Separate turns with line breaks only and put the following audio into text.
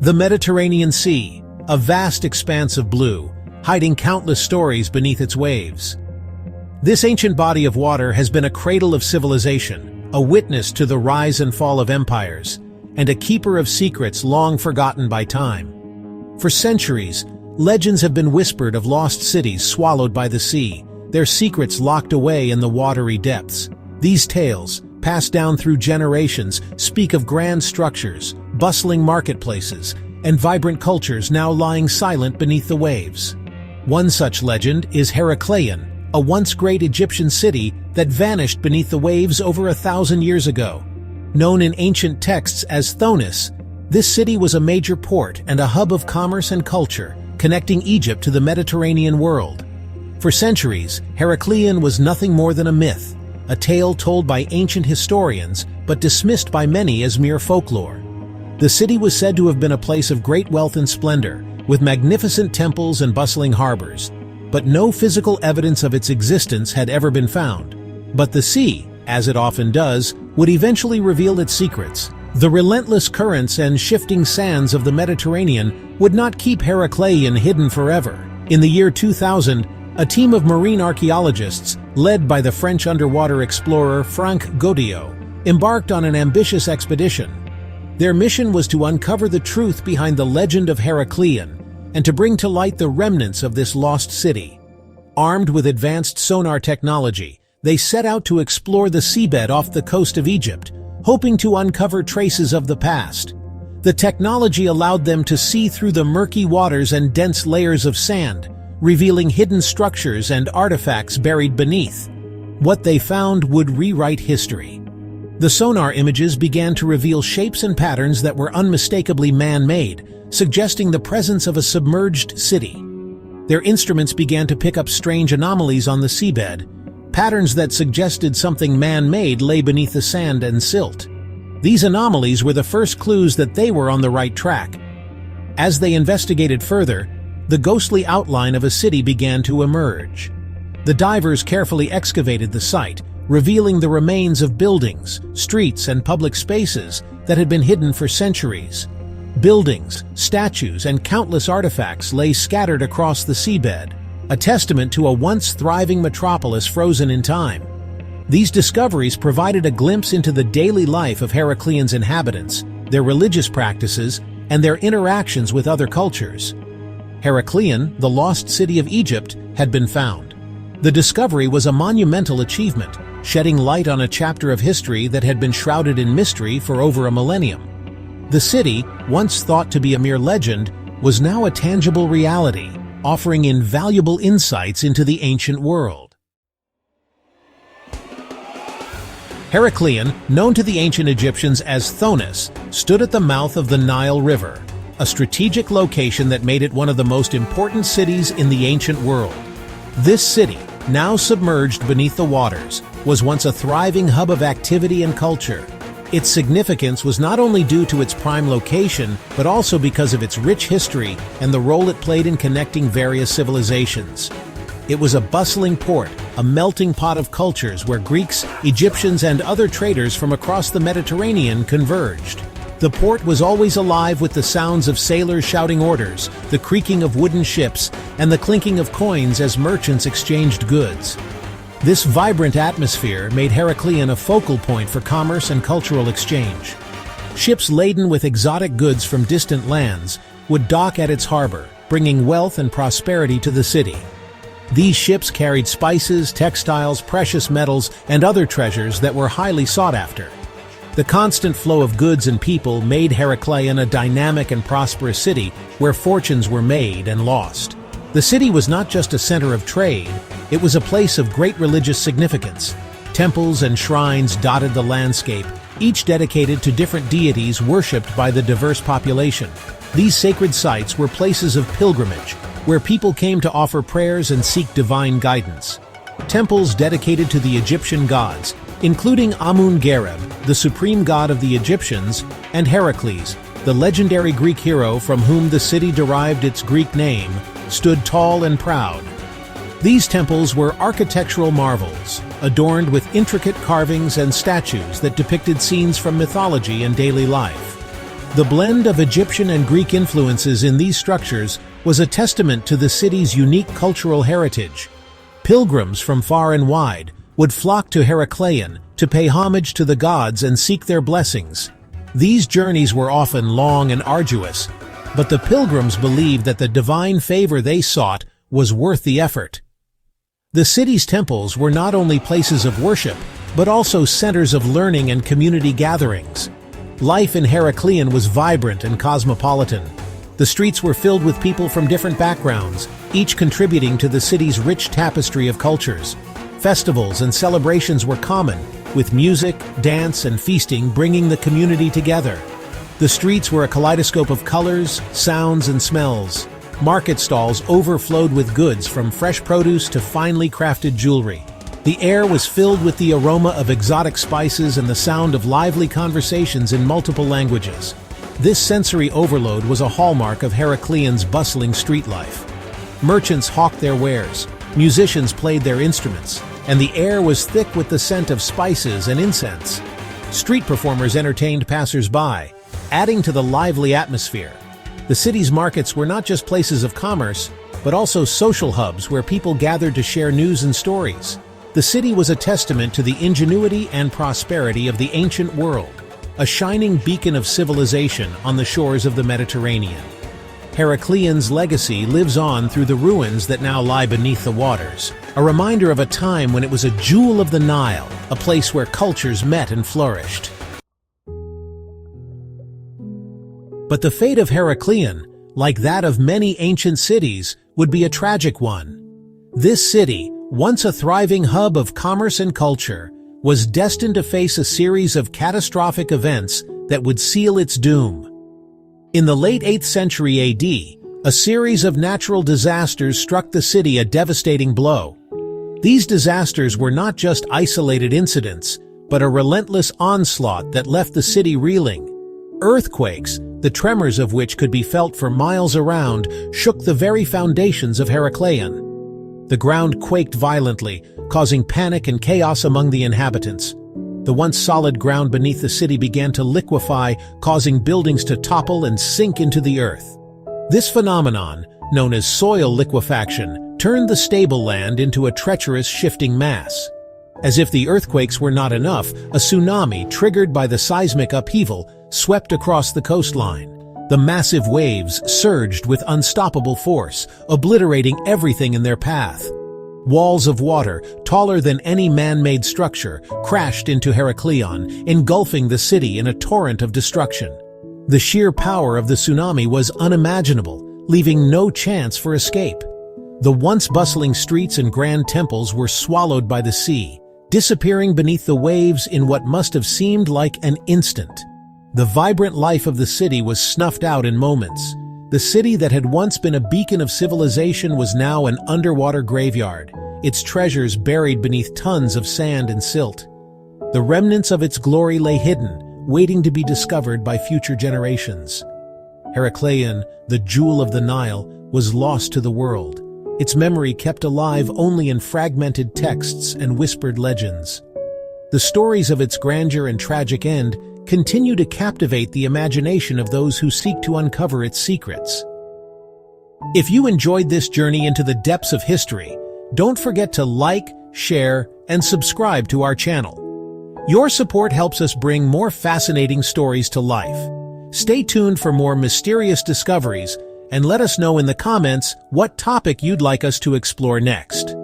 The Mediterranean Sea, a vast expanse of blue, hiding countless stories beneath its waves. This ancient body of water has been a cradle of civilization, a witness to the rise and fall of empires, and a keeper of secrets long forgotten by time. For centuries, legends have been whispered of lost cities swallowed by the sea, their secrets locked away in the watery depths. These tales, passed down through generations, speak of grand structures, bustling marketplaces, and vibrant cultures now lying silent beneath the waves. One such legend is Heracleion, a once great Egyptian city that vanished beneath the waves over 1,000 years ago. Known in ancient texts as Thonis, this city was a major port and a hub of commerce and culture, connecting Egypt to the Mediterranean world. For centuries, Heracleion was nothing more than a myth, a tale told by ancient historians but dismissed by many as mere folklore. The city was said to have been a place of great wealth and splendor, with magnificent temples and bustling harbors, but no physical evidence of its existence had ever been found. But the sea, as it often does, would eventually reveal its secrets. The relentless currents and shifting sands of the Mediterranean would not keep Heracleion hidden forever. In the year 2000, a team of marine archaeologists, led by the French underwater explorer Franck Goddio, embarked on an ambitious expedition. Their mission was to uncover the truth behind the legend of Heracleion and to bring to light the remnants of this lost city. Armed with advanced sonar technology, they set out to explore the seabed off the coast of Egypt, hoping to uncover traces of the past. The technology allowed them to see through the murky waters and dense layers of sand, revealing hidden structures and artifacts buried beneath. What they found would rewrite history. The sonar images began to reveal shapes and patterns that were unmistakably man-made, suggesting the presence of a submerged city. Their instruments began to pick up strange anomalies on the seabed, patterns that suggested something man-made lay beneath the sand and silt. These anomalies were the first clues that they were on the right track. As they investigated further, the ghostly outline of a city began to emerge. The divers carefully excavated the site, revealing the remains of buildings, streets, and public spaces that had been hidden for centuries. Buildings, statues, and countless artifacts lay scattered across the seabed, a testament to a once thriving metropolis frozen in time. These discoveries provided a glimpse into the daily life of Heracleion's inhabitants, their religious practices, and their interactions with other cultures. Heracleion, the lost city of Egypt, had been found. The discovery was a monumental achievement, shedding light on a chapter of history that had been shrouded in mystery for over a millennium. The city, once thought to be a mere legend, was now a tangible reality, offering invaluable insights into the ancient world. Heracleion, known to the ancient Egyptians as Thonis, stood at the mouth of the Nile River, a strategic location that made it one of the most important cities in the ancient world. This city, now submerged beneath the waters, was once a thriving hub of activity and culture. Its significance was not only due to its prime location, but also because of its rich history and the role it played in connecting various civilizations. It was a bustling port, a melting pot of cultures where Greeks, Egyptians, and other traders from across the Mediterranean converged. The port was always alive with the sounds of sailors shouting orders, the creaking of wooden ships, and the clinking of coins as merchants exchanged goods. This vibrant atmosphere made Heracleion a focal point for commerce and cultural exchange. Ships laden with exotic goods from distant lands would dock at its harbor, bringing wealth and prosperity to the city. These ships carried spices, textiles, precious metals, and other treasures that were highly sought after. The constant flow of goods and people made Heracleion a dynamic and prosperous city where fortunes were made and lost. The city was not just a center of trade, it was a place of great religious significance. Temples and shrines dotted the landscape, each dedicated to different deities worshipped by the diverse population. These sacred sites were places of pilgrimage, where people came to offer prayers and seek divine guidance. Temples dedicated to the Egyptian gods, including Amun-Gareb, the supreme god of the Egyptians, and Heracles, the legendary Greek hero from whom the city derived its Greek name, stood tall and proud. These temples were architectural marvels, adorned with intricate carvings and statues that depicted scenes from mythology and daily life. The blend of Egyptian and Greek influences in these structures was a testament to the city's unique cultural heritage. Pilgrims from far and wide would flock to Heracleion to pay homage to the gods and seek their blessings. These journeys were often long and arduous, but the pilgrims believed that the divine favor they sought was worth the effort. The city's temples were not only places of worship, but also centers of learning and community gatherings. Life in Heracleion was vibrant and cosmopolitan. The streets were filled with people from different backgrounds, each contributing to the city's rich tapestry of cultures. Festivals and celebrations were common, with music, dance, and feasting bringing the community together. The streets were a kaleidoscope of colors, sounds, and smells. Market stalls overflowed with goods from fresh produce to finely crafted jewelry. The air was filled with the aroma of exotic spices and the sound of lively conversations in multiple languages. This sensory overload was a hallmark of Heracleion's bustling street life. Merchants hawked their wares, musicians played their instruments, and the air was thick with the scent of spices and incense. Street performers entertained passers-by, adding to the lively atmosphere. The city's markets were not just places of commerce, but also social hubs where people gathered to share news and stories. The city was a testament to the ingenuity and prosperity of the ancient world, a shining beacon of civilization on the shores of the Mediterranean. Heracleion's legacy lives on through the ruins that now lie beneath the waters, a reminder of a time when it was a jewel of the Nile, a place where cultures met and flourished. But the fate of Heracleion, like that of many ancient cities, would be a tragic one. This city, once a thriving hub of commerce and culture, was destined to face a series of catastrophic events that would seal its doom. In the late 8th century AD, a series of natural disasters struck the city a devastating blow. These disasters were not just isolated incidents, but a relentless onslaught that left the city reeling. Earthquakes, the tremors of which could be felt for miles around, shook the very foundations of Heracleion. The ground quaked violently, causing panic and chaos among the inhabitants. The once solid ground beneath the city began to liquefy, causing buildings to topple and sink into the earth. This phenomenon, known as soil liquefaction, turned the stable land into a treacherous shifting mass. As if the earthquakes were not enough, a tsunami triggered by the seismic upheaval swept across the coastline. The massive waves surged with unstoppable force, obliterating everything in their path. Walls of water, taller than any man-made structure, crashed into Heracleion, engulfing the city in a torrent of destruction. The sheer power of the tsunami was unimaginable, leaving no chance for escape. The once bustling streets and grand temples were swallowed by the sea, disappearing beneath the waves in what must have seemed like an instant. The vibrant life of the city was snuffed out in moments. The city that had once been a beacon of civilization was now an underwater graveyard, its treasures buried beneath tons of sand and silt. The remnants of its glory lay hidden, waiting to be discovered by future generations. Heracleion, the jewel of the Nile, was lost to the world, its memory kept alive only in fragmented texts and whispered legends. The stories of its grandeur and tragic end continue to captivate the imagination of those who seek to uncover its secrets. If you enjoyed this journey into the depths of history, don't forget to like, share, and subscribe to our channel. Your support helps us bring more fascinating stories to life. Stay tuned for more mysterious discoveries, and let us know in the comments what topic you'd like us to explore next.